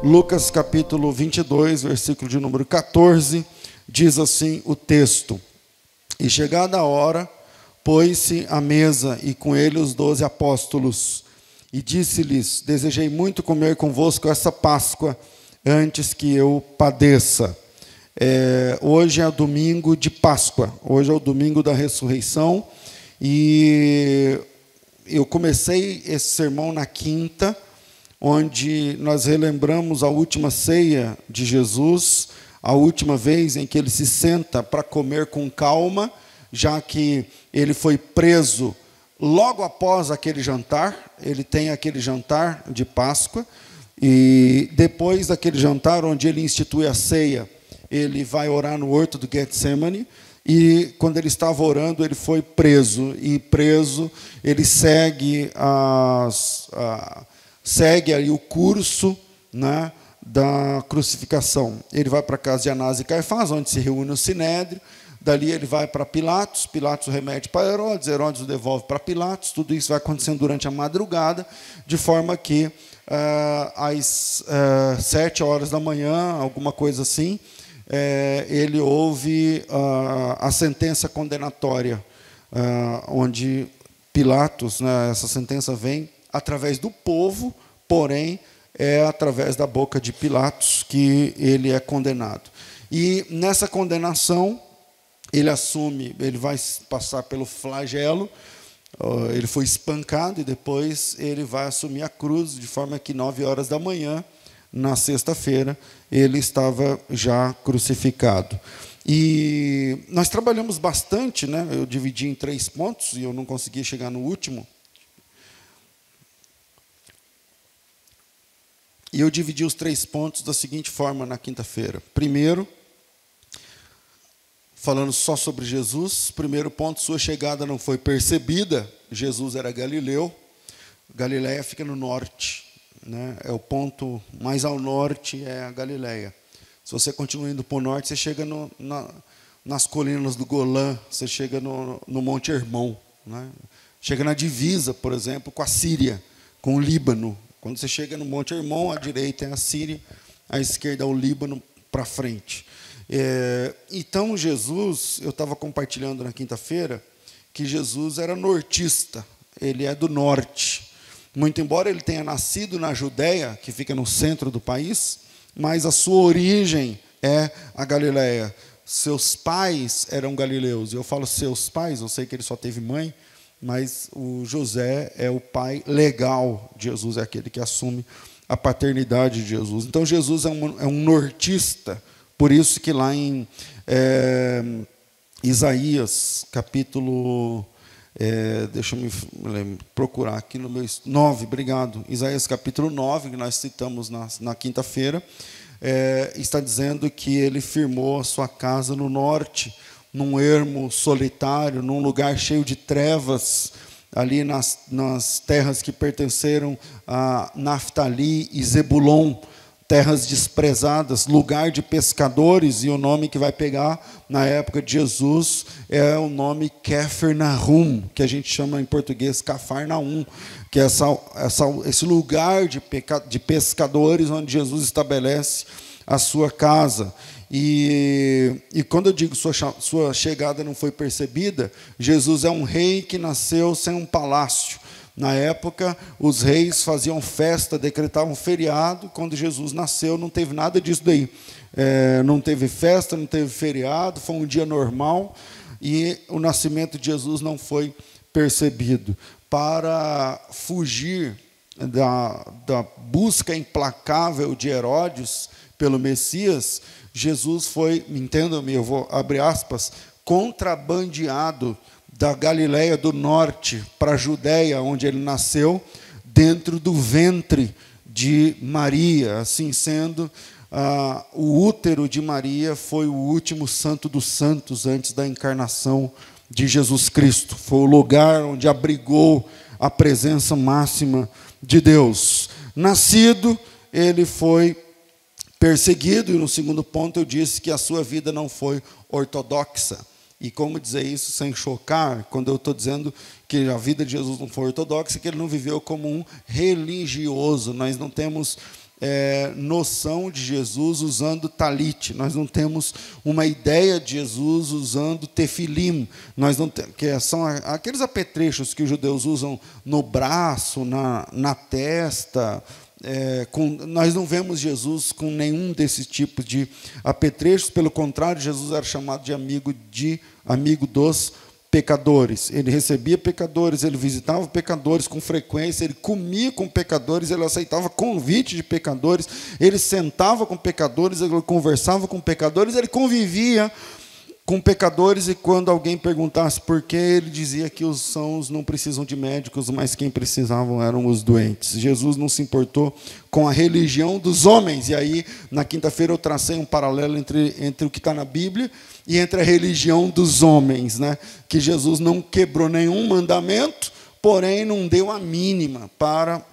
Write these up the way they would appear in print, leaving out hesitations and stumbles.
Lucas capítulo 22, versículo de número 14, diz assim o texto: E chegada a hora, pôs-se à mesa, e com ele os 12 apóstolos. E disse-lhes: Desejei muito comer convosco essa Páscoa, antes que eu padeça. Hoje é o domingo de Páscoa, hoje é o domingo da ressurreição, e eu comecei esse sermão na quinta, onde nós relembramos a última ceia de Jesus, a última vez em que ele se senta para comer com calma, já que ele foi preso logo após aquele jantar. Ele tem aquele jantar de Páscoa, e depois daquele jantar, onde ele institui a ceia, ele vai orar no horto do Getsemane, e quando ele estava orando, ele foi preso, e preso, ele segue ali o curso, né, da crucificação. Ele vai para a casa de Anás e Caifás, onde se reúne o Sinédrio. Dali ele vai para Pilatos, Pilatos o remete para Herodes, Herodes o devolve para Pilatos. Tudo isso vai acontecendo durante a madrugada, de forma que às 7 horas da manhã, alguma coisa assim, ele ouve a sentença condenatória, onde Pilatos, né, essa sentença vem através do povo, porém é através da boca de Pilatos que ele é condenado. E nessa condenação, ele vai passar pelo flagelo, ele foi espancado, e depois ele vai assumir a cruz, de forma que 9 horas da manhã, na sexta-feira, ele estava já crucificado. E nós trabalhamos bastante, né? Eu dividi em 3 pontos, e eu não consegui chegar no último. E eu dividi os 3 pontos da seguinte forma na quinta-feira. Primeiro, falando só sobre Jesus, primeiro ponto: sua chegada não foi percebida. Jesus era galileu. Galileia fica no norte, né? É o ponto mais ao norte, é a Galileia. Se você continua indo para o norte, você chega nas colinas do Golã, você chega no Monte Hermon, né? Chega na divisa, por exemplo, com a Síria, com o Líbano. Quando você chega no Monte Hermon, à direita é a Síria, à esquerda é o Líbano, para frente. Então, Jesus, eu estava compartilhando na quinta-feira, que Jesus era nortista, ele é do norte. Muito embora ele tenha nascido na Judéia, que fica no centro do país, mas a sua origem é a Galileia. Seus pais eram galileus. Eu falo seus pais, eu sei que ele só teve mãe, mas o José é o pai legal de Jesus, é aquele que assume a paternidade de Jesus. Então, Jesus é um nortista. Por isso que lá em Isaías, capítulo... deixa eu me procurar aqui no meu... 9, obrigado. Isaías, capítulo 9, que nós citamos na quinta-feira, está dizendo que ele firmou a sua casa no norte, num ermo solitário, num lugar cheio de trevas, ali nas terras que pertenceram a Naftali e Zebulon, terras desprezadas, lugar de pescadores. E o nome que vai pegar na época de Jesus é o nome Cafarnaum, que a gente chama em português Cafarnaum, que é esse lugar de pescadores, onde Jesus estabelece a sua casa. E quando eu digo sua chegada não foi percebida, Jesus é um rei que nasceu sem um palácio. Na época, os reis faziam festa, decretavam feriado. Quando Jesus nasceu, não teve nada disso daí. Não teve festa, não teve feriado, foi um dia normal, e o nascimento de Jesus não foi percebido. Para fugir da busca implacável de Herodes pelo Messias, Jesus foi, entendam-me, eu vou abrir aspas, contrabandeado da Galileia do norte para a Judéia, onde ele nasceu, dentro do ventre de Maria. Assim sendo, o útero de Maria foi o último santo dos santos antes da encarnação de Jesus Cristo. Foi o lugar onde abrigou a presença máxima de Deus. Nascido, ele foi perseguido, e no segundo ponto eu disse que a sua vida não foi ortodoxa. E como dizer isso sem chocar, quando eu estou dizendo que a vida de Jesus não foi ortodoxa, que ele não viveu como um religioso. Nós não temos noção de Jesus usando talit, nós não temos uma ideia de Jesus usando tefilim, nós não temos, que são aqueles apetrechos que os judeus usam no braço, na testa. Nós não vemos Jesus com nenhum desses tipos de apetrechos, pelo contrário, Jesus era chamado de amigo dos pecadores. Ele recebia pecadores, ele visitava pecadores com frequência, ele comia com pecadores, ele aceitava convite de pecadores, ele sentava com pecadores, ele conversava com pecadores, ele convivia com pecadores, e quando alguém perguntasse por quê, ele dizia que os sãos não precisam de médicos, mas quem precisavam eram os doentes. Jesus não se importou com a religião dos homens. E aí, na quinta-feira, eu tracei um paralelo entre o que está na Bíblia e entre a religião dos homens, né? Que Jesus não quebrou nenhum mandamento, porém não deu a mínima para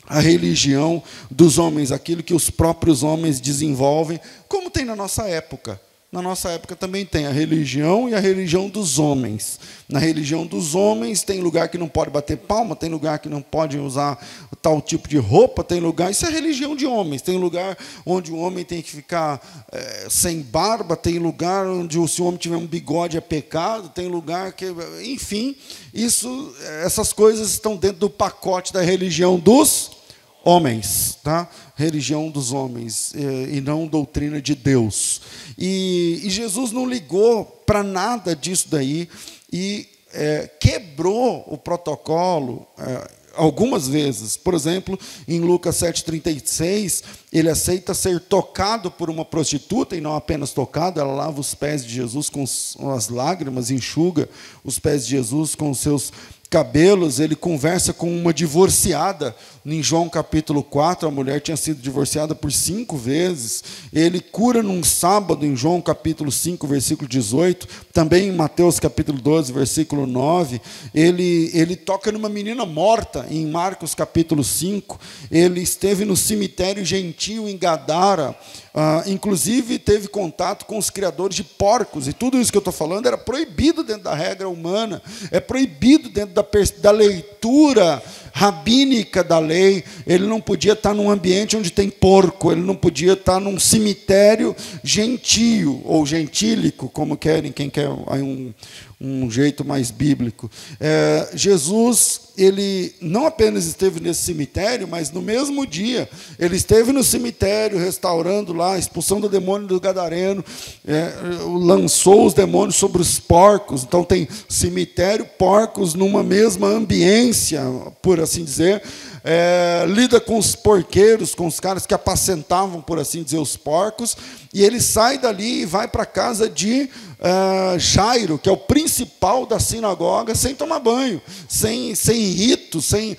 a religião dos homens, aquilo que os próprios homens desenvolvem, como tem na nossa época. Na nossa época também tem a religião e a religião dos homens. Na religião dos homens tem lugar que não pode bater palma, tem lugar que não pode usar tal tipo de roupa, tem lugar... Isso é religião de homens. Tem lugar onde o homem tem que ficar sem barba, tem lugar onde se o homem tiver um bigode é pecado, tem lugar que... Enfim, essas coisas estão dentro do pacote da religião dos homens, tá? Religião dos homens, e não doutrina de Deus. E Jesus não ligou para nada disso daí e quebrou o protocolo algumas vezes. Por exemplo, em Lucas 7,36, ele aceita ser tocado por uma prostituta, e não apenas tocado, ela lava os pés de Jesus com as lágrimas, enxuga os pés de Jesus com os seus cabelos. Ele conversa com uma divorciada. Em João capítulo 4, a mulher tinha sido divorciada por 5 vezes. Ele cura num sábado, em João capítulo 5, versículo 18. Também em Mateus capítulo 12, versículo 9. Ele toca numa menina morta, em Marcos capítulo 5. Ele esteve no cemitério gentio em Gadara. Inclusive teve contato com os criadores de porcos. E tudo isso que eu estou falando era proibido dentro da regra humana. É proibido dentro da leitura rabínica da lei. Ele não podia estar num ambiente onde tem porco, ele não podia estar num cemitério gentio, ou gentílico, como querem, quem quer um jeito mais bíblico. Jesus, ele não apenas esteve nesse cemitério, mas no mesmo dia, ele esteve no cemitério, restaurando lá, expulsando o demônio do gadareno, lançou os demônios sobre os porcos. Então tem cemitério, porcos, numa mesma ambiência, por assim dizer. Lida com os porqueiros, com os caras que apacentavam, por assim dizer, os porcos, e ele sai dali e vai para a casa de Jairo, que é o principal da sinagoga, sem tomar banho, sem rito, sem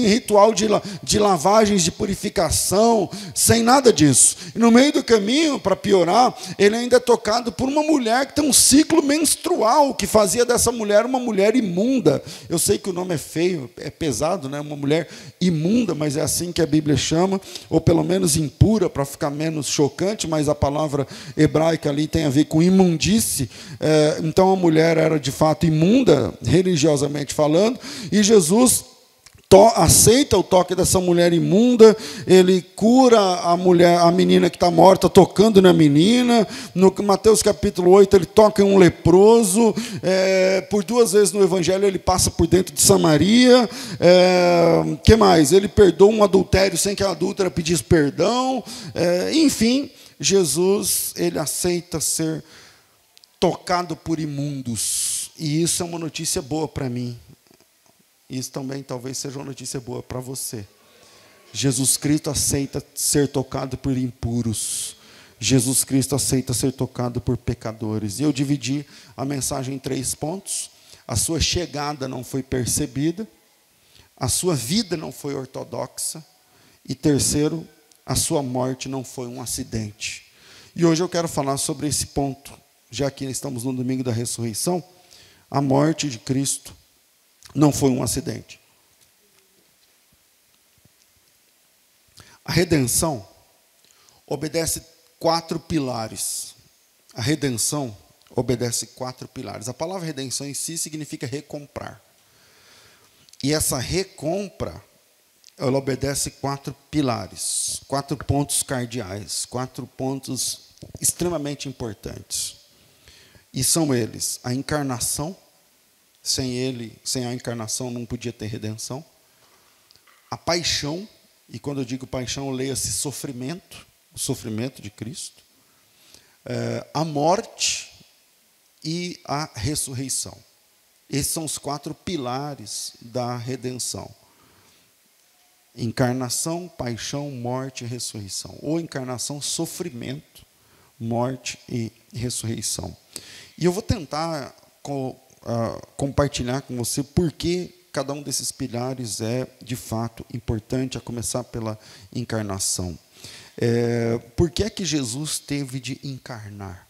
ritual de lavagens de purificação, sem nada disso. E no meio do caminho, para piorar, ele ainda é tocado por uma mulher que tem um ciclo menstrual, que fazia dessa mulher uma mulher imunda. Eu sei que o nome é feio, é pesado, né? Uma mulher imunda, mas é assim que a Bíblia chama, ou pelo menos impura, para ficar menos chocante, mas a palavra hebraica ali tem a ver com imundície. Então a mulher era de fato imunda, religiosamente falando, e Jesus aceita o toque dessa mulher imunda. Ele cura a menina que está morta, tocando na menina. No Mateus capítulo 8, ele toca em um leproso. Por 2 vezes no Evangelho, ele passa por dentro de Samaria. Que mais? Ele perdoa um adultério sem que a adúltera pedisse perdão. Enfim, Jesus, ele aceita ser tocado por imundos. E isso é uma notícia boa para mim. Isso também talvez seja uma notícia boa para você. Jesus Cristo aceita ser tocado por impuros. Jesus Cristo aceita ser tocado por pecadores. E eu dividi a mensagem em 3 pontos. A sua chegada não foi percebida. A sua vida não foi ortodoxa. E terceiro, a sua morte não foi um acidente. E hoje eu quero falar sobre esse ponto. Já que estamos no domingo da ressurreição, a morte de Cristo não foi um acidente. A redenção obedece 4 pilares. A redenção obedece 4 pilares. A palavra redenção em si significa recomprar. E essa recompra, ela obedece 4 pilares, 4 pontos cardeais, 4 pontos extremamente importantes. E são eles: a encarnação. Sem a encarnação não podia ter redenção. A paixão, e quando eu digo paixão, leia-se sofrimento, o sofrimento de Cristo. A morte e a ressurreição. Esses são os 4 pilares da redenção: encarnação, paixão, morte e ressurreição. Ou encarnação, sofrimento, morte e ressurreição. E eu vou tentar compartilhar com você por que cada um desses pilares é, de fato, importante, a começar pela encarnação. Por que é que Jesus teve de encarnar?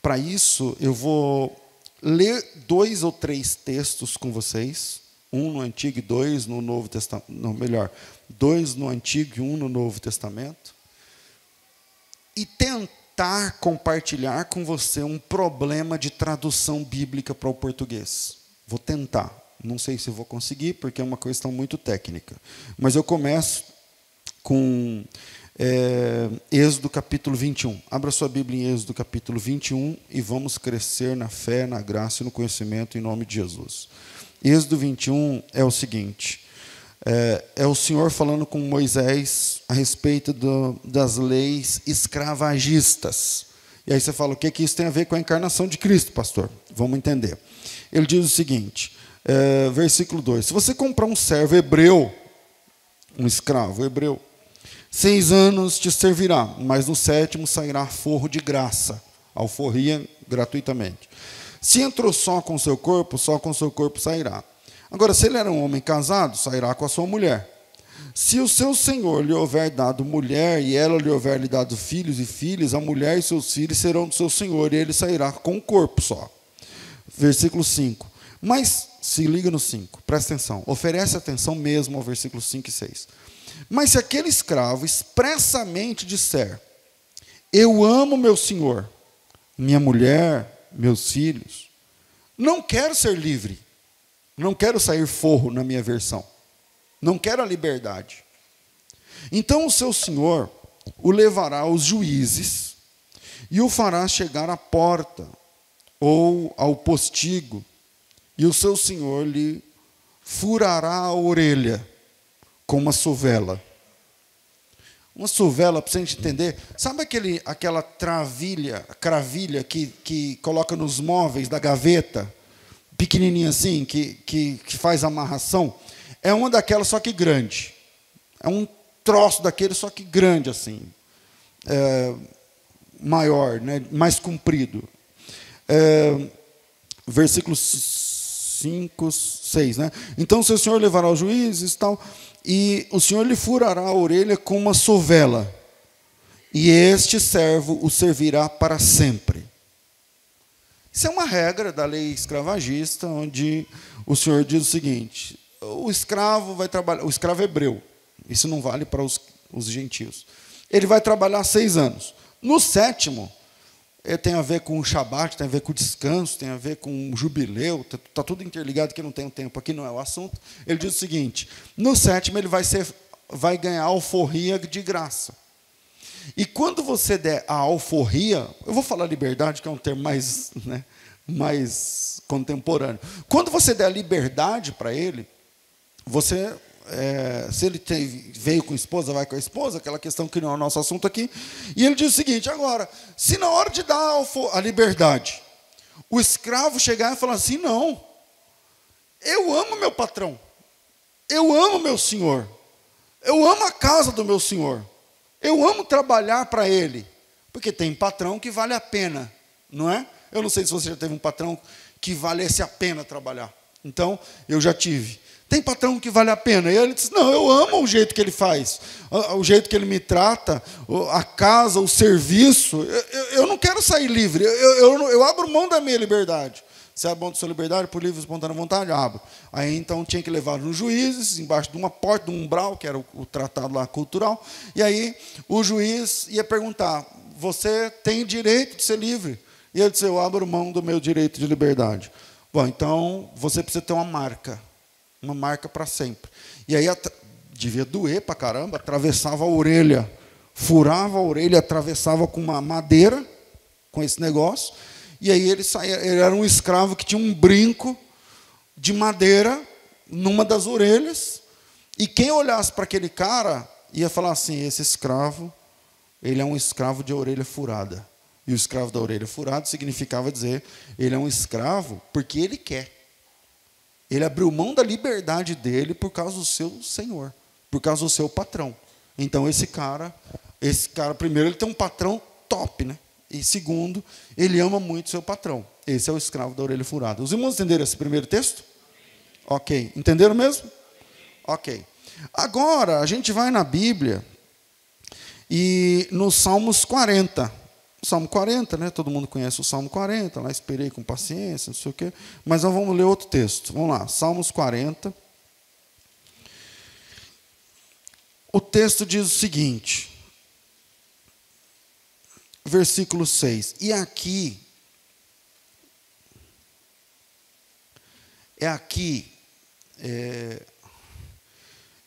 Para isso, eu vou ler 2 ou 3 textos com vocês, um no Antigo e 2 no Novo Testamento, não, melhor, 2 no Antigo e 1 no Novo Testamento, e tentar compartilhar com você um problema de tradução bíblica para o português. Vou tentar, não sei se vou conseguir, porque é uma questão muito técnica, mas eu começo com Êxodo capítulo 21. Abra sua Bíblia em Êxodo capítulo 21 e vamos crescer na fé, na graça e no conhecimento em nome de Jesus. Êxodo 21 é o seguinte: é o Senhor falando com Moisés a respeito das leis escravagistas. E aí você fala: o que isso tem a ver com a encarnação de Cristo, pastor? Vamos entender. Ele diz o seguinte, versículo 2: se você comprar um servo hebreu, um escravo hebreu, 6 anos te servirá, mas no 7º sairá forro de graça, alforria gratuitamente. Se entrou só com seu corpo sairá. Agora, se ele era um homem casado, sairá com a sua mulher. Se o seu senhor lhe houver dado mulher, e ela lhe houver lhe dado filhos e filhas, a mulher e seus filhos serão do seu senhor, e ele sairá com o corpo só. Versículo 5. Mas, se liga no 5, presta atenção, oferece atenção mesmo ao versículo 5 e 6. Mas se aquele escravo expressamente disser: eu amo meu senhor, minha mulher, meus filhos, não quero ser livre, não quero sair forro na minha versão, não quero a liberdade, então o seu senhor o levará aos juízes e o fará chegar à porta ou ao postigo, e o seu senhor lhe furará a orelha com uma sovela. Uma sovela, para a gente entender, sabe aquela cravilha que coloca nos móveis da gaveta, pequenininha assim, que faz amarração? É uma daquelas, só que grande. É um troço daquele, só que grande assim. Maior, né? Mais comprido. Versículos 5, 6, né? Então o seu senhor levará aos juízes e tal, e o senhor lhe furará a orelha com uma sovela, e este servo o servirá para sempre. Isso é uma regra da lei escravagista, onde o senhor diz o seguinte: o escravo vai trabalhar, o escravo hebreu, isso não vale para os gentios, ele vai trabalhar 6 anos. No 7º, tem a ver com o Shabat, tem a ver com o descanso, tem a ver com o jubileu, está tudo interligado, que não tem tempo aqui, não é o assunto. Ele diz o seguinte: no 7º ele vai ganhar a alforria de graça. E quando você der a alforria, eu vou falar liberdade, que é um termo mais, né, mais contemporâneo. Quando você der a liberdade para ele, você... se ele veio com a esposa, vai com a esposa, aquela questão que não é o nosso assunto aqui. E ele diz o seguinte: agora, se na hora de dar a liberdade, o escravo chegar e falar assim: não, eu amo meu patrão, eu amo meu senhor, eu amo a casa do meu senhor, eu amo trabalhar para ele, porque tem patrão que vale a pena, não é? Eu não sei se você já teve um patrão que valesse a pena trabalhar. Então, eu já tive. Tem patrão que vale a pena. E ele diz: não, eu amo o jeito que ele faz, o jeito que ele me trata, a casa, o serviço. Eu não quero sair livre, eu abro mão da minha liberdade. Você abre mão da sua liberdade por livre e espontânea vontade? Abro. Aí então tinha que levar nos juízes, embaixo de uma porta, de um umbral, que era o tratado lá cultural. E aí o juiz ia perguntar: você tem direito de ser livre? E ele disse: eu abro mão do meu direito de liberdade. Bom, então você precisa ter uma marca para sempre. E aí, devia doer pra caramba, atravessava a orelha, furava a orelha, atravessava com uma madeira, com esse negócio, e aí ele era um escravo que tinha um brinco de madeira numa das orelhas, e quem olhasse para aquele cara ia falar assim: esse escravo, ele é um escravo de orelha furada. E o escravo da orelha furada significava dizer, ele é um escravo porque ele quer. Ele abriu mão da liberdade dele por causa do seu senhor, por causa do seu patrão. Então esse cara, primeiro, ele tem um patrão top, né? E segundo, ele ama muito seu patrão. Esse é o escravo da orelha furada. Os irmãos entenderam esse primeiro texto? Ok. Entenderam mesmo? Ok. Agora, a gente vai na Bíblia e no Salmos 40. O Salmo 40, né? Todo mundo conhece o Salmo 40. Lá esperei com paciência, não sei o quê. Mas nós vamos ler outro texto. Vamos lá, Salmos 40. O texto diz o seguinte, versículo 6. E aqui,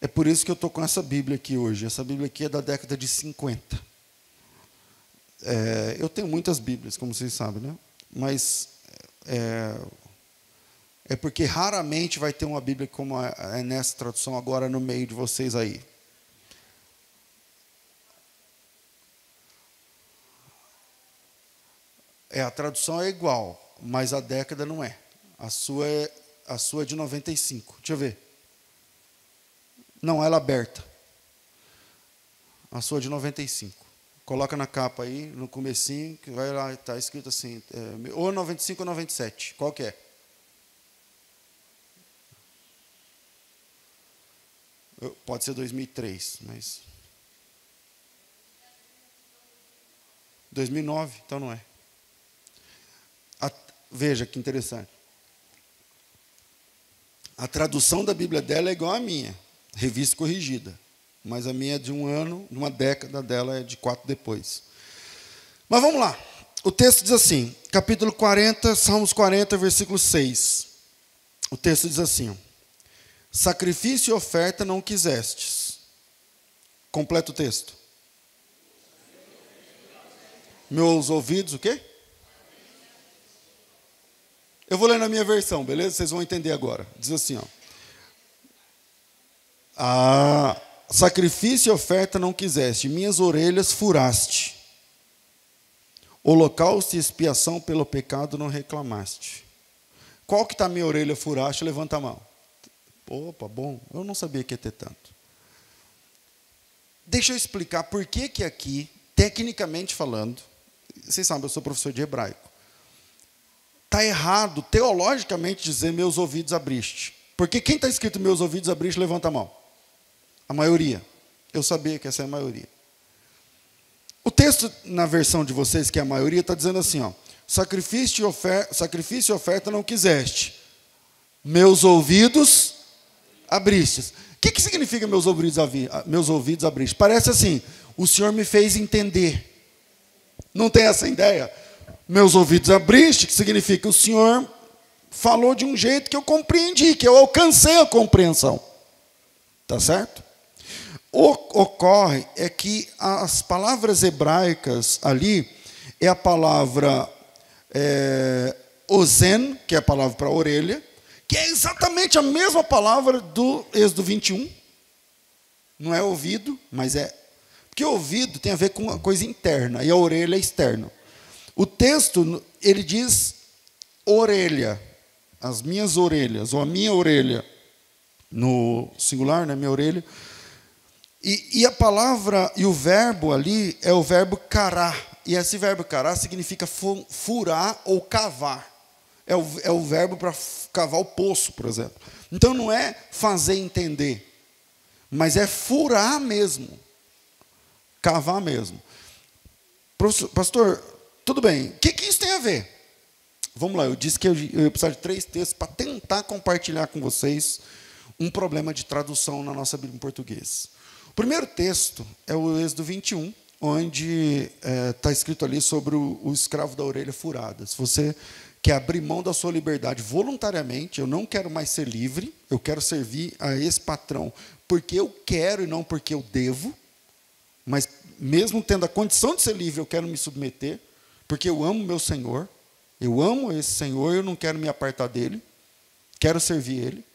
é por isso que eu estou com essa Bíblia aqui hoje. Essa Bíblia aqui é da década de 50. Eu tenho muitas Bíblias, como vocês sabem, né? Mas é porque raramente vai ter uma Bíblia como é nessa tradução agora no meio de vocês aí. A tradução é igual, mas a década não é. A sua é de 95. Deixa eu ver. Não, ela é aberta. A sua é de 95. Coloca na capa aí, no comecinho, que vai lá, está escrito assim, ou 95 ou 97. Qual que é? Pode ser 2003, mas... 2009, então não é. Veja que interessante. A tradução da Bíblia dela é igual à minha, revista corrigida. Mas a minha é de um ano, de uma década, dela é de 4 depois. Mas vamos lá. O texto diz assim, capítulo 40, Salmos 40, versículo 6. O texto diz assim: sacrifício e oferta não quisestes. Completa o texto. Meus ouvidos, o quê? Eu vou ler na minha versão, beleza? Vocês vão entender agora. Diz assim, sacrifício e oferta não quiseste, minhas orelhas furaste. Holocausto e expiação pelo pecado não reclamaste. Qual que está a minha orelha furaste? Levanta a mão. Opa, bom, eu não sabia que ia ter tanto. Deixa eu explicar por que aqui, tecnicamente falando, vocês sabem, eu sou professor de hebraico. Está errado, teologicamente, dizer meus ouvidos abriste. Porque quem está escrito meus ouvidos abriste, levanta a mão. A maioria. Eu sabia que essa é a maioria. O texto, na versão de vocês, que é a maioria, está dizendo assim, sacrifício e oferta não quiseste. Meus ouvidos abristes. O que significa meus ouvidos abriste? Parece assim, o Senhor me fez entender. Não tem essa ideia? Meus ouvidos abriste, que significa o Senhor falou de um jeito que eu compreendi, que eu alcancei a compreensão. Tá certo? Ocorre é que as palavras hebraicas ali é a palavra ozen, que é a palavra para orelha, que é exatamente a mesma palavra do Êxodo 21. Não é ouvido, mas é... Porque o ouvido tem a ver com a coisa interna, e a orelha é externa. O texto, ele diz orelha, as minhas orelhas, ou a minha orelha, no singular, né, minha orelha. E a palavra, e o verbo ali, é o verbo cará. E esse verbo cará significa furar ou cavar. É o verbo para cavar o poço, por exemplo. Então não é fazer entender, mas é furar mesmo. Cavar mesmo. Pastor, tudo bem, o que isso tem a ver? Vamos lá, eu disse que eu ia precisar de 3 textos para tentar compartilhar com vocês um problema de tradução na nossa Bíblia em português. O primeiro texto é o Êxodo 21, onde está escrito ali sobre o escravo da orelha furada. Se você quer abrir mão da sua liberdade voluntariamente, eu não quero mais ser livre, eu quero servir a esse patrão porque eu quero e não porque eu devo, mas mesmo tendo a condição de ser livre, eu quero me submeter, porque eu amo meu Senhor, eu amo esse Senhor, eu não quero me apartar dele, quero servir ele.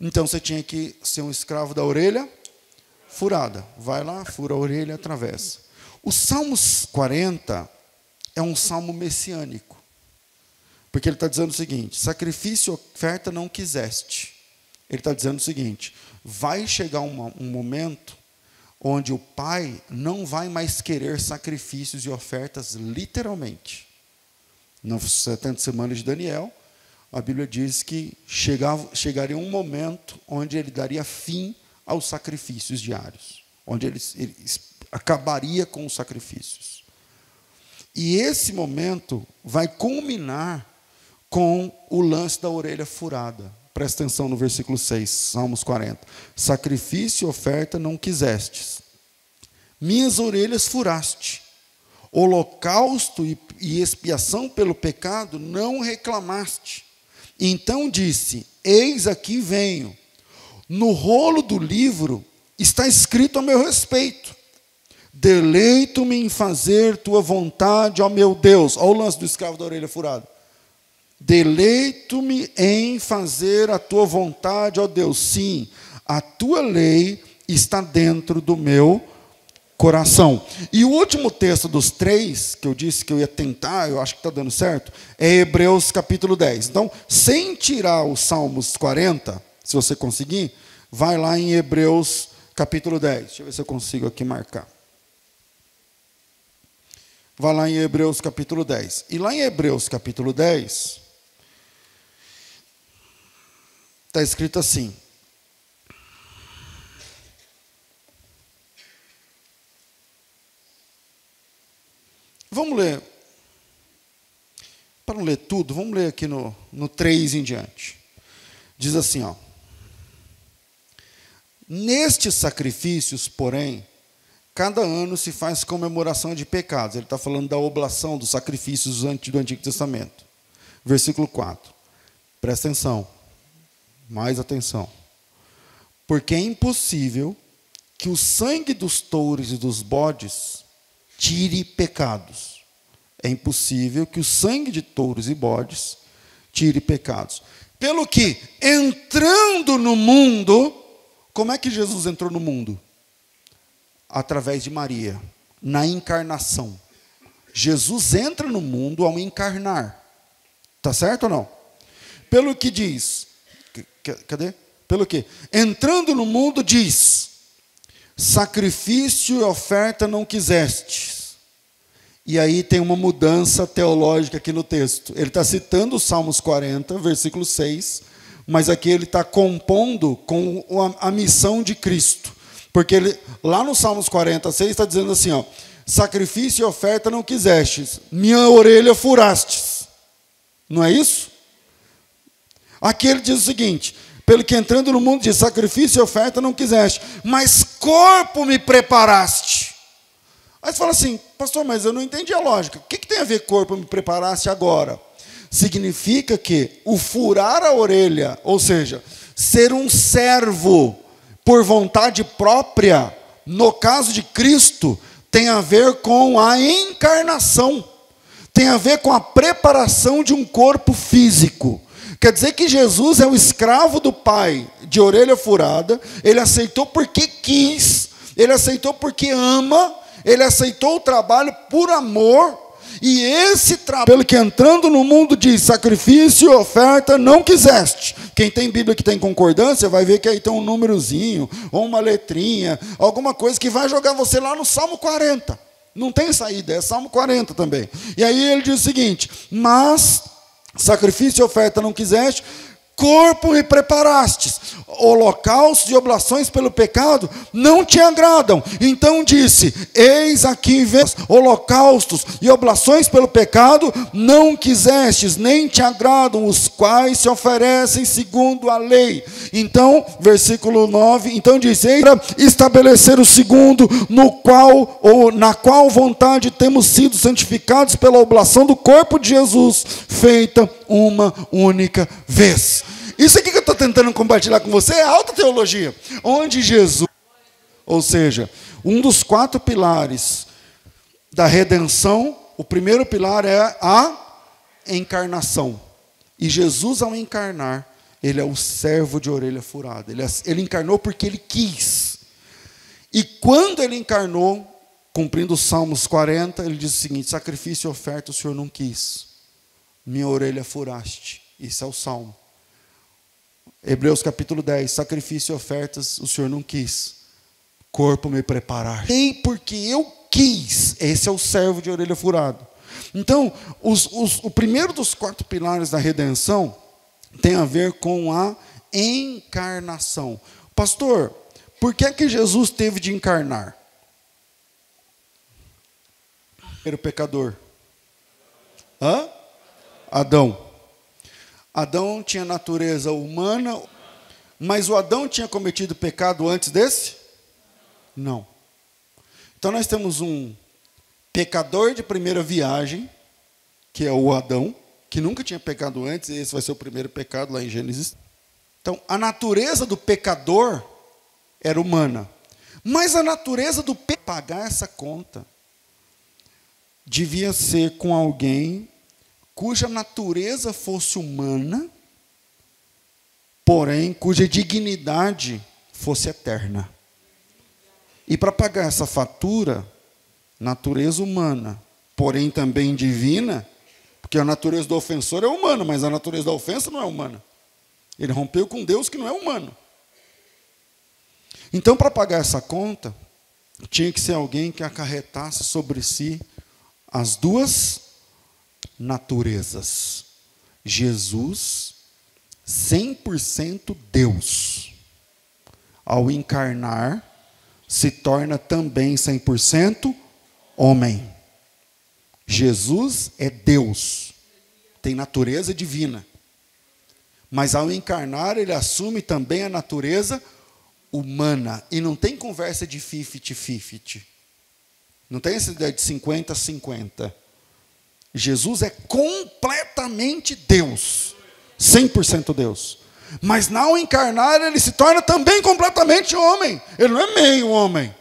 Então você tinha que ser um escravo da orelha furada. Vai lá, fura a orelha, atravessa. O Salmos 40 é um salmo messiânico, porque ele está dizendo o seguinte: sacrifício e oferta não quiseste. Ele está dizendo o seguinte: vai chegar um momento onde o Pai não vai mais querer sacrifícios e ofertas literalmente. Nas 70 semanas de Daniel, a Bíblia diz que chegaria um momento onde ele daria fim aos sacrifícios diários, onde ele acabaria com os sacrifícios. E esse momento vai culminar com o lance da orelha furada. Presta atenção no versículo 6, Salmos 40. Sacrifício e oferta não quisestes, minhas orelhas furaste, holocausto e expiação pelo pecado não reclamaste. Então disse: eis aqui venho, no rolo do livro está escrito a meu respeito, deleito-me em fazer tua vontade, ó meu Deus. Olha o lance do escravo da orelha furada. Deleito-me em fazer a tua vontade, ó Deus. Sim, a tua lei está dentro do meu coração. E o último texto dos 3, que eu disse que eu ia tentar, eu acho que está dando certo, é Hebreus capítulo 10. Então, sem tirar os Salmos 40, se você conseguir, vai lá em Hebreus capítulo 10. Deixa eu ver se eu consigo aqui marcar. Vai lá em Hebreus capítulo 10. E lá em Hebreus capítulo 10, está escrito assim: vamos ler, para não ler tudo, vamos ler aqui no 3 em diante. Diz assim, ó: nestes sacrifícios, porém, cada ano se faz comemoração de pecados. Ele está falando da oblação, dos sacrifícios do Antigo Testamento. Versículo 4. Presta atenção. Mais atenção. Porque é impossível que o sangue dos touros e dos bodes tire pecados. É impossível que o sangue de touros e bodes tire pecados. Pelo que, entrando no mundo, como é que Jesus entrou no mundo? Através de Maria, na encarnação. Jesus entra no mundo ao encarnar. Está certo ou não? Pelo que diz, cadê? Pelo que? Entrando no mundo diz: sacrifício e oferta não quisestes. E aí tem uma mudança teológica aqui no texto. Ele está citando os Salmos 40, versículo 6, mas aqui ele está compondo com a missão de Cristo. Porque ele, lá no Salmos 46 está dizendo assim, ó: sacrifício e oferta não quisestes, minha orelha furastes. Não é isso? Aqui ele diz o seguinte: pelo que entrando no mundo diz, sacrifício e oferta não quiseste, mas corpo me preparaste. Aí você fala assim: pastor, mas eu não entendi a lógica. O que tem a ver corpo me preparaste agora? Significa que o furar a orelha, ou seja, ser um servo por vontade própria, no caso de Cristo, tem a ver com a encarnação, tem a ver com a preparação de um corpo físico. Quer dizer que Jesus é o escravo do Pai, de orelha furada. Ele aceitou porque quis, ele aceitou porque ama, ele aceitou o trabalho por amor. E esse trabalho, pelo que entrando no mundo diz, sacrifício e oferta não quiseste. Quem tem Bíblia que tem concordância, vai ver que aí tem um númerozinho, ou uma letrinha, alguma coisa que vai jogar você lá no Salmo 40. Não tem saída, é Salmo 40 também. E aí ele diz o seguinte: mas sacrifício e oferta não quiseste, corpo me preparastes, holocaustos e oblações pelo pecado não te agradam. Então disse: eis aqui vem holocaustos e oblações pelo pecado não quisestes, nem te agradam, os quais se oferecem segundo a lei. Então, versículo 9, então disse: eis estabelecer o segundo, no qual, ou na qual vontade temos sido santificados pela oblação do corpo de Jesus, feita uma única vez. Isso aqui que eu estou tentando compartilhar com você é alta teologia. Onde Jesus, ou seja, um dos 4 pilares da redenção, o primeiro pilar é a encarnação. E Jesus, ao encarnar, ele é o servo de orelha furada. Ele encarnou porque ele quis. E quando ele encarnou, cumprindo os Salmos 40, ele diz o seguinte: sacrifício e oferta o Senhor não quis, minha orelha furaste. Isso é o Salmo. Hebreus capítulo 10, sacrifício e ofertas o Senhor não quis, corpo me preparar. Ei, porque eu quis. Esse é o servo de orelha furada. Então, o primeiro dos 4 pilares da redenção tem a ver com a encarnação. Pastor, por que é que Jesus teve de encarnar? Era o pecador. Adão. Adão tinha natureza humana, mas o Adão tinha cometido pecado antes desse? Não. Então nós temos um pecador de primeira viagem, que é o Adão, que nunca tinha pecado antes, e esse vai ser o primeiro pecado lá em Gênesis. Então, a natureza do pecador era humana, mas a natureza do pagar essa conta devia ser com alguém cuja natureza fosse humana, porém cuja dignidade fosse eterna. E para pagar essa fatura, natureza humana, porém também divina, porque a natureza do ofensor é humana, mas a natureza da ofensa não é humana. Ele rompeu com Deus que não é humano. Então, para pagar essa conta, tinha que ser alguém que acarretasse sobre si as 2 naturezas. Jesus, 100% Deus, ao encarnar, se torna também 100% homem. Jesus é Deus, tem natureza divina, mas ao encarnar ele assume também a natureza humana, e não tem conversa de 50-50, não tem essa ideia de 50-50. Jesus é completamente Deus, 100% Deus, mas ao encarnar ele se torna também completamente homem. Ele não é meio homem,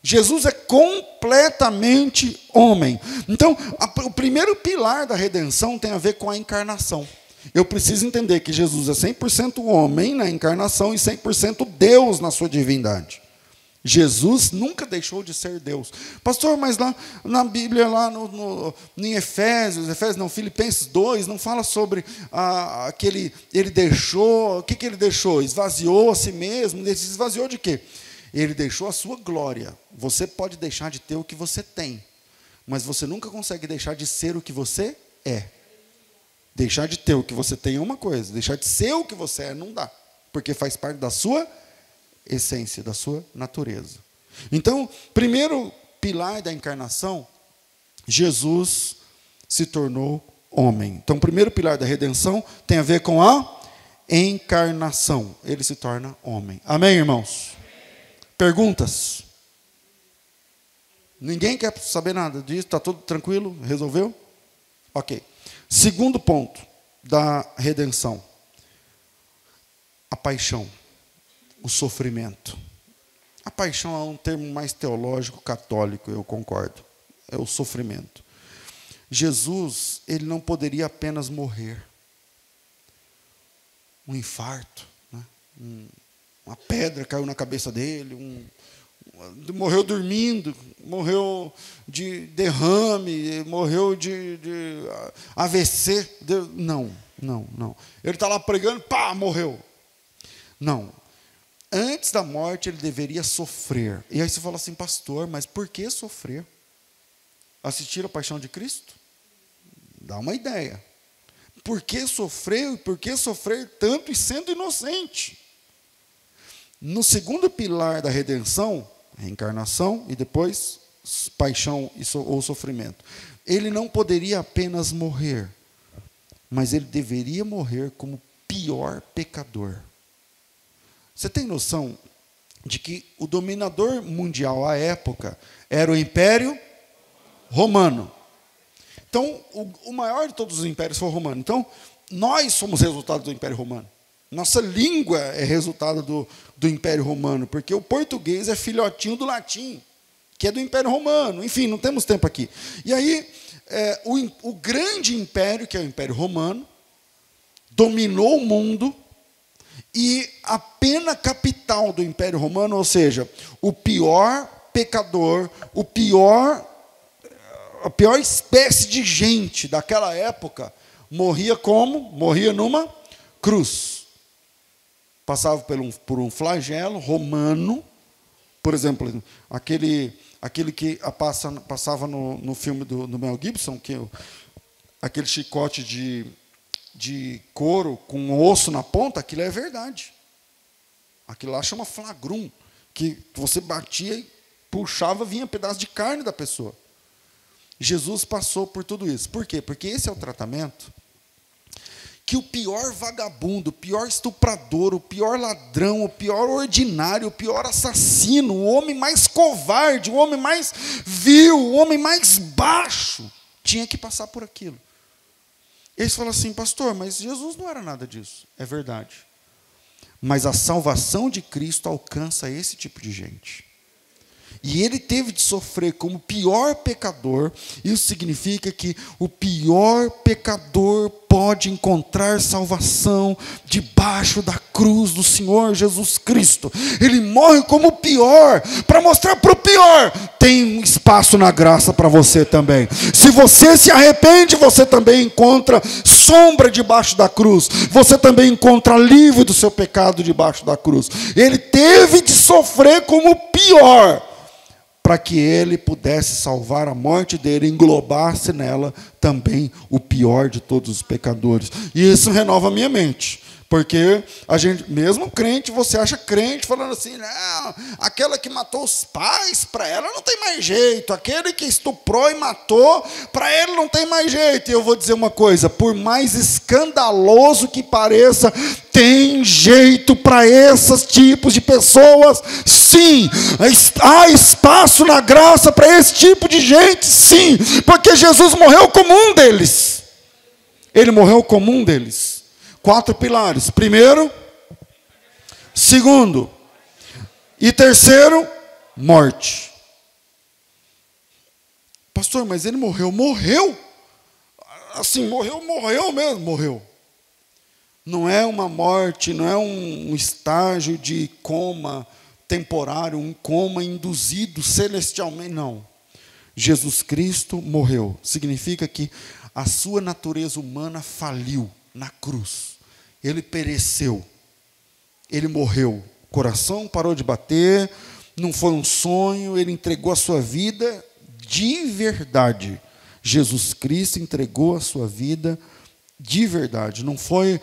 Jesus é completamente homem. Então, o primeiro pilar da redenção tem a ver com a encarnação. Eu preciso entender que Jesus é 100% homem na encarnação e 100% Deus na sua divindade. Jesus nunca deixou de ser Deus. Pastor, mas lá na Bíblia, lá em Filipenses 2, não fala sobre ele deixou, o que ele deixou? Esvaziou a si mesmo. Ele se esvaziou de quê? Ele deixou a sua glória. Você pode deixar de ter o que você tem, mas você nunca consegue deixar de ser o que você é. Deixar de ter o que você tem é uma coisa, deixar de ser o que você é não dá, porque faz parte da sua essência, da sua natureza. Então, primeiro pilar da encarnação, Jesus se tornou homem. Então, o primeiro pilar da redenção tem a ver com a encarnação. Ele se torna homem. Amém, irmãos? Perguntas? Ninguém quer saber nada disso? Está tudo tranquilo? Resolveu? Ok. Segundo ponto da redenção: a paixão, o sofrimento. A paixão é um termo mais teológico, católico, eu concordo. É o sofrimento. Jesus, ele não poderia apenas morrer. Um infarto, né? Uma pedra caiu na cabeça dele, morreu dormindo, morreu de derrame, morreu de AVC. Não. Ele está lá pregando, pá, morreu. Não. Antes da morte, ele deveria sofrer. E aí você fala assim, pastor, mas por que sofrer? Assistir a paixão de Cristo? Dá uma ideia. Por que sofrer? E por que sofrer tanto e sendo inocente? No segundo pilar da redenção, reencarnação e depois paixão ou sofrimento, ele não poderia apenas morrer, mas ele deveria morrer como pior pecador. Você tem noção de que o dominador mundial à época era o Império Romano? Então, o maior de todos os impérios foi o romano. Então, nós somos resultado do Império Romano. Nossa língua é resultado do Império Romano, porque o português é filhotinho do latim, que é do Império Romano. Enfim, não temos tempo aqui. E aí, o grande império, que é o Império Romano, dominou o mundo, e a pena capital do Império Romano, ou seja, o pior pecador, a pior espécie de gente daquela época, morria como? Morria numa cruz. Passava por um flagelo romano, por exemplo, aquele que passava no filme do Mel Gibson, aquele chicote de couro com osso na ponta, aquilo é verdade. Aquilo lá chama flagrum, que você batia e puxava, vinha um pedaço de carne da pessoa. Jesus passou por tudo isso. Por quê? Porque esse é o tratamento que o pior vagabundo, o pior estuprador, o pior ladrão, o pior ordinário, o pior assassino, o homem mais covarde, o homem mais vil, o homem mais baixo, tinha que passar por aquilo. Eles falam assim, pastor, mas Jesus não era nada disso. É verdade. Mas a salvação de Cristo alcança esse tipo de gente. E ele teve de sofrer como pior pecador. Isso significa que o pior pecador pode encontrar salvação debaixo da cruz do Senhor Jesus Cristo. Ele morre como o pior, para mostrar para o pior, tem espaço na graça para você também. Se você se arrepende, você também encontra sombra debaixo da cruz. Você também encontra alívio do seu pecado debaixo da cruz. Ele teve de sofrer como o pior, para que ele pudesse salvar a morte dele, englobasse nela também o pior de todos os pecadores. E isso renova a minha mente, porque a gente, mesmo crente, você acha crente falando assim, não, aquela que matou os pais, para ela não tem mais jeito, aquele que estuprou e matou, para ele não tem mais jeito. E eu vou dizer uma coisa, por mais escandaloso que pareça, tem jeito para esses tipos de pessoas, sim. Há espaço na graça para esse tipo de gente, sim, porque Jesus morreu como um deles. Ele morreu como um deles. 4 pilares. Primeiro, segundo e terceiro, morte. Pastor, mas ele morreu? Morreu? Assim, morreu mesmo, morreu. Não é uma morte, não é um estágio de coma temporário, um coma induzido celestialmente, não. Jesus Cristo morreu. Significa que a sua natureza humana faliu na cruz. Ele pereceu. Ele morreu. O coração parou de bater, não foi um sonho, ele entregou a sua vida de verdade. Jesus Cristo entregou a sua vida de verdade. Não foi,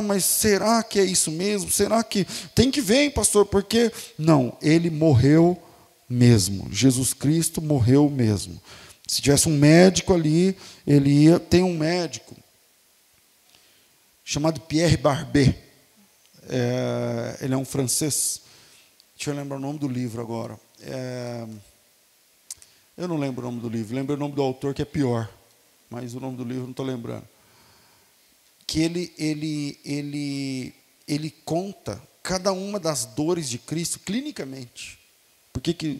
mas será que é isso mesmo? Será que tem que ver, hein, pastor? Porque não, ele morreu mesmo. Jesus Cristo morreu mesmo. Se tivesse um médico ali, ele ia. Tem um médico chamado Pierre Barbet. Ele é um francês. Deixa eu lembrar o nome do livro agora. Eu não lembro o nome do livro. Lembro o nome do autor, que é pior. Mas o nome do livro não estou lembrando. Que ele conta cada uma das dores de Cristo clinicamente. Por que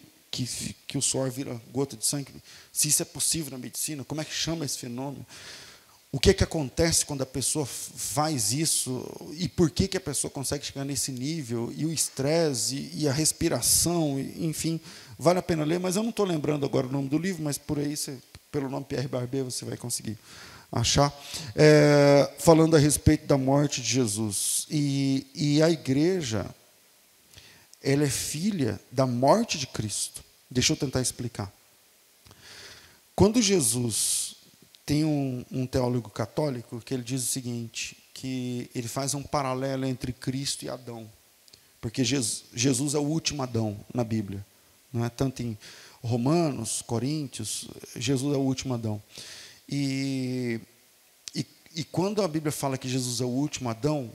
o suor vira gota de sangue? Se isso é possível na medicina, como é que chama esse fenômeno? O que acontece quando a pessoa faz isso? E por que a pessoa consegue chegar nesse nível? E o estresse, e a respiração, enfim, vale a pena ler, mas eu não estou lembrando agora o nome do livro, mas por aí, pelo nome Pierre Barbet, você vai conseguir achar, falando a respeito da morte de Jesus. E a igreja, ela é filha da morte de Cristo. Deixa eu tentar explicar. Quando Jesus, tem um teólogo católico que ele diz o seguinte, que ele faz um paralelo entre Cristo e Adão, porque Jesus é o último Adão na Bíblia, não é? Tanto em Romanos, Coríntios, Jesus é o último Adão. E quando a Bíblia fala que Jesus é o último Adão,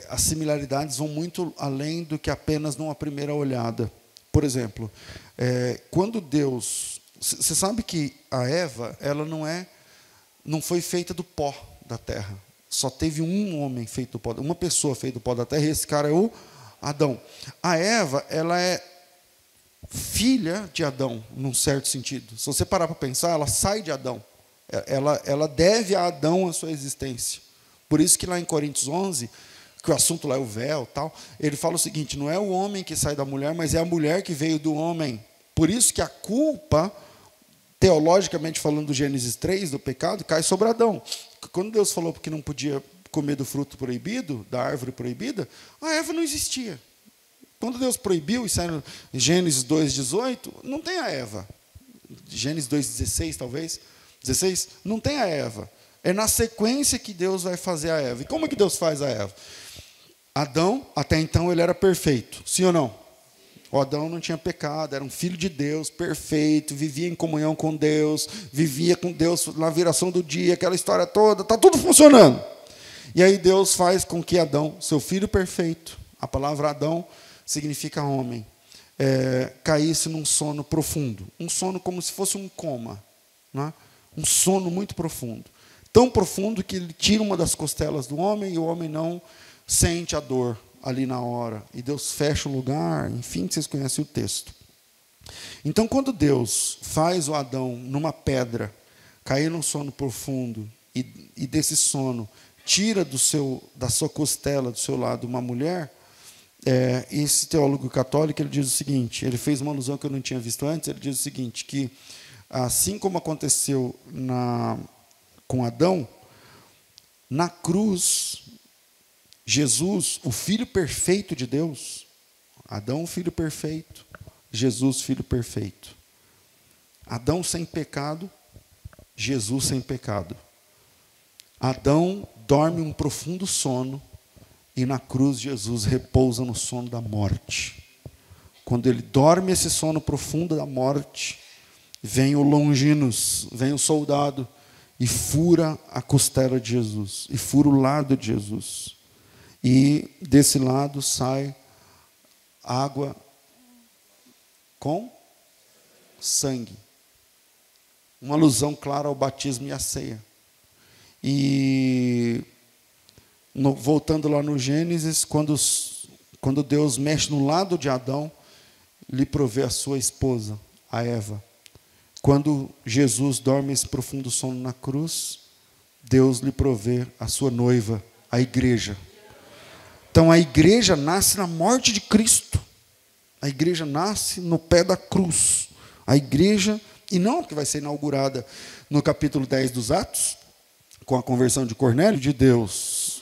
as similaridades vão muito além do que apenas numa primeira olhada. Por exemplo, quando Deus... Você sabe que a Eva, ela não foi feita do pó da terra. Só teve um homem feito do pó, uma pessoa feita do pó da terra, e esse cara é o Adão. A Eva, ela é filha de Adão, num certo sentido. Se você parar para pensar, ela sai de Adão. Ela deve a Adão a sua existência. Por isso que lá em Coríntios 11, que o assunto lá é o véu, tal, ele fala o seguinte: não é o homem que sai da mulher, mas é a mulher que veio do homem. Por isso que a culpa, teologicamente falando do Gênesis 3, do pecado, cai sobre Adão. Quando Deus falou que não podia comer do fruto proibido, da árvore proibida, a Eva não existia. Quando Deus proibiu, e sai no Gênesis 2,18, não tem a Eva. Gênesis 2,16 talvez, 16, não tem a Eva. É na sequência que Deus vai fazer a Eva. E como é que Deus faz a Eva? Adão, até então, ele era perfeito. Sim ou não? O Adão não tinha pecado, era um filho de Deus, perfeito, vivia em comunhão com Deus, vivia com Deus na viração do dia, aquela história toda, está tudo funcionando. E aí Deus faz com que Adão, seu filho perfeito, a palavra Adão significa homem, caísse num sono profundo. Um sono como se fosse um coma, né? Um sono muito profundo. Tão profundo que ele tira uma das costelas do homem e o homem não sente a dor ali na hora. E Deus fecha o lugar, enfim, vocês conhecem o texto. Então, quando Deus faz o Adão numa pedra, cair num sono profundo, e desse sono tira da sua costela, do seu lado, uma mulher, esse teólogo católico, ele diz o seguinte, ele fez uma alusão que eu não tinha visto antes, ele diz o seguinte, que assim como aconteceu com Adão, na cruz, Jesus, o Filho perfeito de Deus, Adão, filho perfeito, Jesus, filho perfeito. Adão sem pecado, Jesus sem pecado. Adão dorme um profundo sono e na cruz Jesus repousa no sono da morte. Quando ele dorme esse sono profundo da morte, vem o Longinos, vem o soldado e fura a costela de Jesus, e fura o lado de Jesus. E desse lado sai água com sangue. Uma alusão clara ao batismo e à ceia. E voltando lá no Gênesis, quando Deus mexe no lado de Adão, lhe provê a sua esposa, a Eva. Quando Jesus dorme esse profundo sono na cruz, Deus lhe provê a sua noiva, a igreja. Então a igreja nasce na morte de Cristo. A igreja nasce no pé da cruz. A igreja, e não que vai ser inaugurada no capítulo 10 dos Atos, com a conversão de Cornélio, de Deus.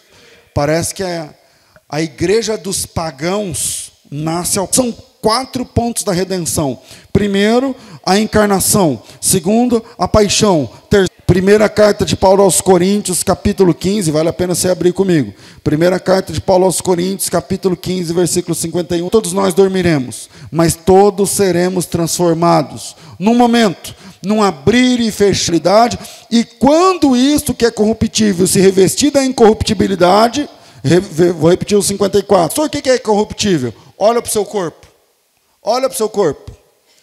Parece que a igreja dos pagãos nasce. São 4 pontos da redenção. Primeiro, a encarnação. Segundo, a paixão. Primeira carta de Paulo aos Coríntios, capítulo 15, vale a pena você abrir comigo. Primeira carta de Paulo aos Coríntios, capítulo 15, versículo 51. Todos nós dormiremos, mas todos seremos transformados. Num momento, num abrir e fechar, e quando isto que é corruptível se revestir da incorruptibilidade, vou repetir o 54. O que é corruptível? Olha para o seu corpo. Olha para o seu corpo.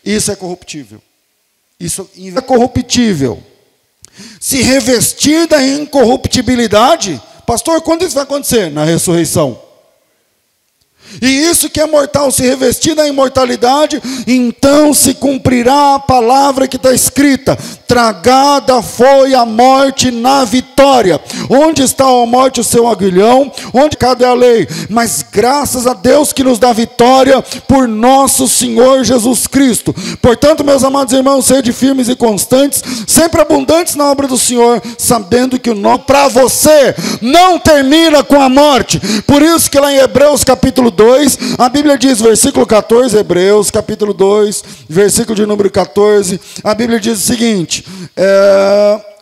Isso é corruptível. Isso é corruptível. Se revestir da incorruptibilidade, pastor, quando isso vai acontecer? Na ressurreição. E isso que é mortal, se revestir da imortalidade, então se cumprirá a palavra que está escrita: tragada foi a morte na vitória. Onde está a morte o seu aguilhão? Onde cadê a lei? Mas graças a Deus que nos dá vitória por nosso Senhor Jesus Cristo. Portanto, meus amados irmãos, sede firmes e constantes, sempre abundantes na obra do Senhor, sabendo que o nome para você não termina com a morte. Por isso que lá em Hebreus capítulo 2, a Bíblia diz, versículo 14, Hebreus capítulo 2, versículo de número 14, a Bíblia diz o seguinte: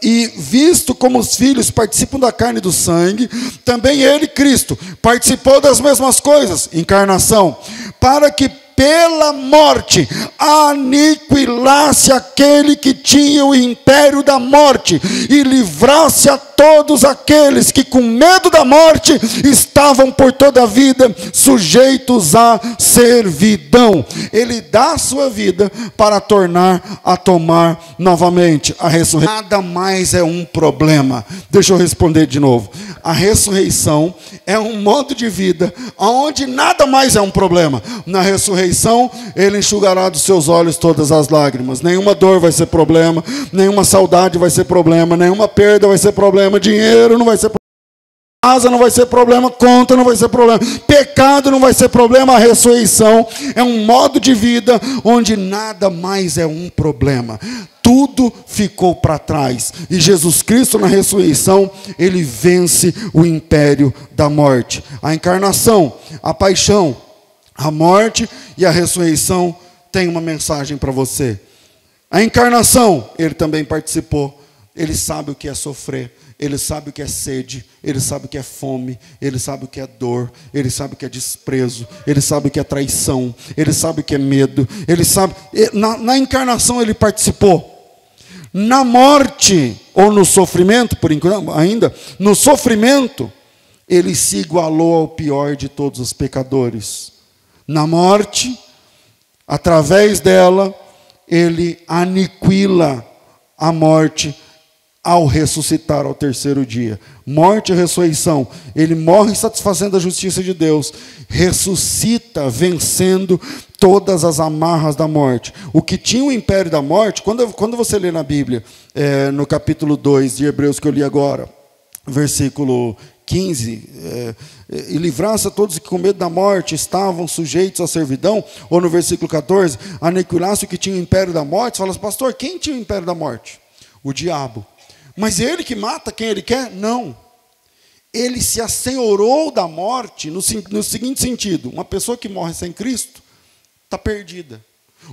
e visto como os filhos participam da carne e do sangue, também ele, Cristo, participou das mesmas coisas, encarnação, para que pela morte aniquilasse aquele que tinha o império da morte e livrasse a todos aqueles que com medo da morte estavam por toda a vida sujeitos à servidão. Ele dá a sua vida para tornar a tomar novamente a ressurreição. Nada mais é um problema. Deixa eu responder de novo. A ressurreição é um modo de vida onde nada mais é um problema. Na ressurreição, ele enxugará dos seus olhos todas as lágrimas. Nenhuma dor vai ser problema, nenhuma saudade vai ser problema, nenhuma perda vai ser problema, dinheiro não vai ser problema, casa não vai ser problema, conta não vai ser problema, pecado não vai ser problema. A ressurreição é um modo de vida onde nada mais é um problema. Tudo ficou para trás. E Jesus Cristo na ressurreição, ele vence o império da morte. A encarnação, a paixão, a morte e a ressurreição tem uma mensagem para você. A encarnação, ele também participou. Ele sabe o que é sofrer. Ele sabe o que é sede, ele sabe o que é fome, ele sabe o que é dor, ele sabe o que é desprezo, ele sabe o que é traição, ele sabe o que é medo, ele sabe. Na encarnação ele participou. Na morte, ou no sofrimento, por enquanto ainda, no sofrimento, ele se igualou ao pior de todos os pecadores. Na morte, através dela, ele aniquila a morte ao ressuscitar ao terceiro dia. Morte e ressurreição. Ele morre satisfazendo a justiça de Deus. Ressuscita vencendo todas as amarras da morte. O que tinha o império da morte, quando você lê na Bíblia, no capítulo 2 de Hebreus que eu li agora, versículo 15, e livrasse a todos que com medo da morte estavam sujeitos à servidão, ou no versículo 14, aniquilasse o que tinha o império da morte. Você fala assim, pastor, quem tinha o império da morte? O diabo. Mas ele que mata quem ele quer? Não. Ele se assenhorou da morte no seguinte sentido: uma pessoa que morre sem Cristo está perdida.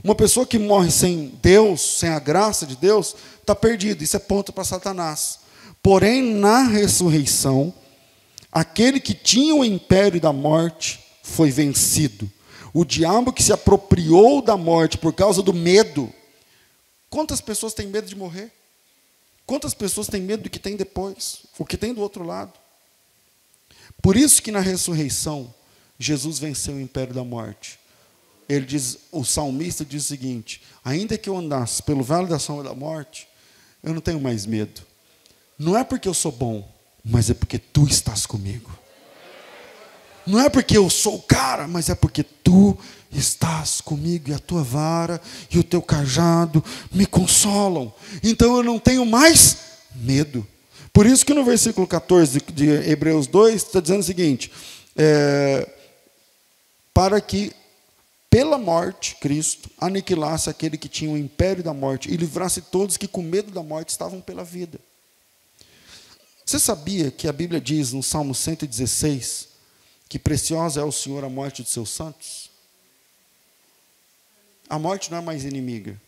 Uma pessoa que morre sem Deus, sem a graça de Deus, está perdida. Isso é ponto para Satanás. Porém, na ressurreição, aquele que tinha o império da morte foi vencido. O diabo que se apropriou da morte por causa do medo. Quantas pessoas têm medo de morrer? Quantas pessoas têm medo do que tem depois? O que tem do outro lado? Por isso que na ressurreição, Jesus venceu o império da morte. Ele diz, o salmista diz o seguinte: ainda que eu andasse pelo vale da sombra da morte, eu não tenho mais medo. Não é porque eu sou bom, mas é porque tu estás comigo. Não é porque eu sou o cara, mas é porque tu estás comigo, e a tua vara e o teu cajado me consolam. Então eu não tenho mais medo. Por isso que no versículo 14 de Hebreus 2 está dizendo o seguinte: para que pela morte Cristo aniquilasse aquele que tinha o império da morte e livrasse todos que com medo da morte estavam pela vida. Você sabia que a Bíblia diz no Salmo 116 que preciosa é ao Senhor a morte de seus santos? A morte não é mais inimiga.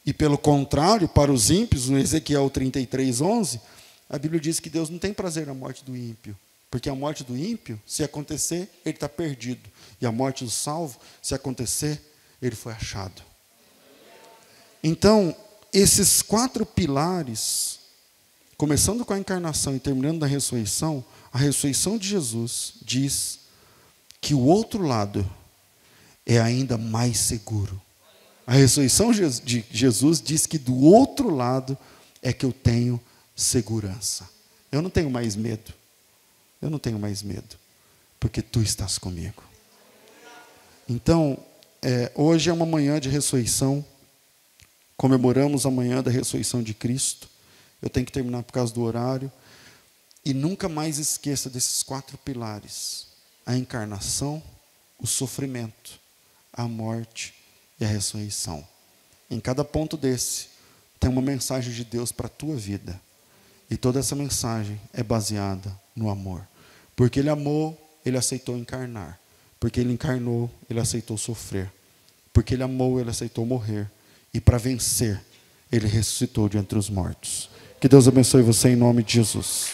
E pelo contrário, para os ímpios, no Ezequiel 33:11, a Bíblia diz que Deus não tem prazer na morte do ímpio. Porque a morte do ímpio, se acontecer, ele está perdido. E a morte do salvo, se acontecer, ele foi achado. Então, esses 4 pilares, começando com a encarnação e terminando na ressurreição, a ressurreição de Jesus diz que o outro lado é ainda mais seguro. A ressurreição de Jesus diz que do outro lado é que eu tenho segurança. Eu não tenho mais medo. Eu não tenho mais medo, porque tu estás comigo. Então, hoje é uma manhã de ressurreição. Comemoramos a manhã da ressurreição de Cristo. Eu tenho que terminar por causa do horário. E nunca mais esqueça desses 4 pilares: a encarnação, o sofrimento, a morte e a ressurreição. Em cada ponto desse, tem uma mensagem de Deus para a tua vida. E toda essa mensagem é baseada no amor. Porque Ele amou, Ele aceitou encarnar. Porque Ele encarnou, Ele aceitou sofrer. Porque Ele amou, Ele aceitou morrer. E para vencer, Ele ressuscitou de entre os mortos. Que Deus abençoe você em nome de Jesus.